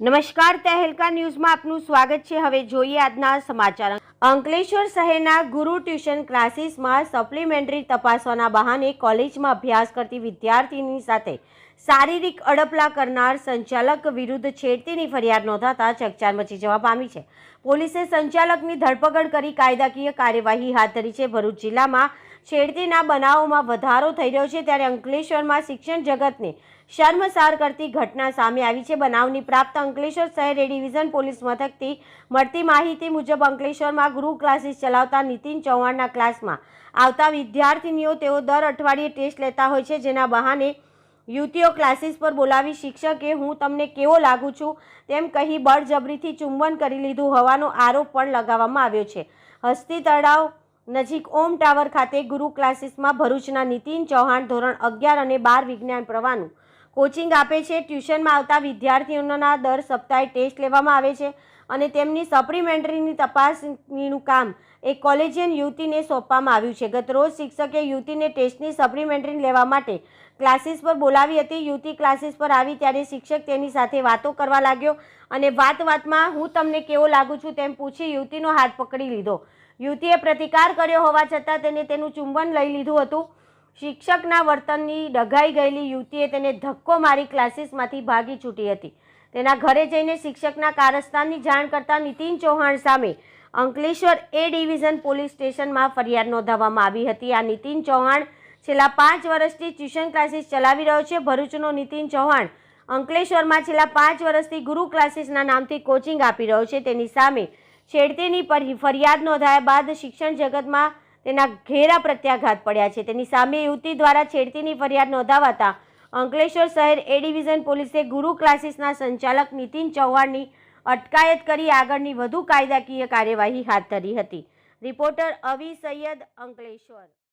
નમસ્કાર, તહેલકા ન્યૂઝમાં આપનું સ્વાગત છે। હવે જોઈએ આજના સમાચાર। અંકલેશ્વર શહેરના ગુરુ ટ્યુશન ક્લાસીસમાં સપ્લિમેન્ટરી તપાસવાના બહાને કોલેજમાં અભ્યાસ કરતી વિદ્યાર્થીની સાથે શારીરિક અડપલા કરનાર સંચાલક વિરુદ્ધ છેડતીની ફરિયાદ નોંધાતા ચકચાર મચી જવા પામી છે। પોલીસે સંચાલકની ધરપકડ કરી કાયદાકીય કાર્યવાહી હાથ ધરી છે। ભરૂચ જિલ્લામાં છેડતીના બનાવોમાં વધારો થઈ રહ્યો છે, ત્યારે અંકલેશ્વરમાં શિક્ષણ જગતને શર્મસાર કરતી ઘટના સામે આવી છે। બનાવની પ્રાપ્ત અંકલેશ્વર શહેર એ ડિવિઝન પોલીસ મથકથી મળતી માહિતી મુજબ અંકલેશ્વરમાં ગૃહ ક્લાસીસ ચલાવતા નીતિન ચૌહાણના ક્લાસમાં આવતા વિદ્યાર્થીનીઓ તેઓ દર અઠવાડિયે ટેસ્ટ લેતા હોય છે, જેના બહાને યુવતીઓ ક્લાસીસ પર બોલાવી શિક્ષકે હું તમને કેવો લાગુ છું તેમ કહી બળજબરીથી ચુંબન કરી લીધું હોવાનો આરોપ પણ લગાવવામાં આવ્યો છે। હસ્તી તળાવ નજીક ઓમ ટાવર ખાતે ગુરુ ક્લાસીસમાં ભરૂચના નીતિન ચૌહાણ ધોરણ 11 અને 12 વિજ્ઞાન પ્રવાહનું કોચિંગ આપે છે। ટ્યુશનમાં આવતા વિદ્યાર્થીઓના દર સપ્તાહે ટેસ્ટ લેવામાં આવે છે અને તેમની સપ્લિમેન્ટરીની તપાસણીનું કામ એક કોલેજિયન યુવતીને સોંપવામાં આવ્યું છે। ગત રોજ શિક્ષકે યુવતીને ટેસ્ટની સપ્લિમેન્ટરી લેવા માટે ક્લાસીસ પર બોલાવી હતી। યુવતી ક્લાસીસ પર આવી ત્યારે શિક્ષક તેની સાથે વાતો કરવા લાગ્યો અને વાતમાં હું તમને કેવો લાગુ છું તેમ પૂછી યુવતીનો હાથ પકડી લીધો। યુવતીએ પ્રતિકાર કર્યો હોવા છતાં તેને તેનું ચુંબન લઈ લીધું હતું। શિક્ષકના વર્તનની ડઘાઈ ગયેલી યુવતીએ તેને ધક્કો મારી ક્લાસીસમાંથી ભાગી છૂટી હતી। તેના ઘરે જઈને શિક્ષકના કારસ્તાનની જાણ કરતા નીતિન ચૌહાણ સામે અંકલેશ્વર એ ડિવિઝન પોલીસ સ્ટેશનમાં ફરિયાદ નોંધાવવામાં આવી હતી। આ નીતિન ચૌહાણ છેલ્લા 5 વર્ષથી ટ્યુશન ક્લાસીસ ચલાવી રહ્યો છે। ભરૂચનો નીતિન ચૌહાણ અંકલેશ્વરમાં છેલ્લા 5 વર્ષથી ગુરુ ક્લાસીસના નામથી કોચિંગ આપી રહ્યો છે। તેની સામે છેડતીની ફરિયાદ નોંધાયા બાદ શિક્ષણ જગતમાં તેના ઘેરા પ્રત્યાઘાત પડ્યા છે। તેની સામે યુવતી દ્વારા છેડતીની ફરિયાદ નોંધાવાતા અંકલેશ્વર શહેર એ ડિવિઝન પોલીસે ગુરુ ક્લાસીસના સંચાલક નીતિન ચૌહાણની અટકાયત કરી આગળની વધુ કાયદાકીય કાર્યવાહી હાથ ધરી હતી। રિપોર્ટર અવી સૈયદ, અંકલેશ્વર।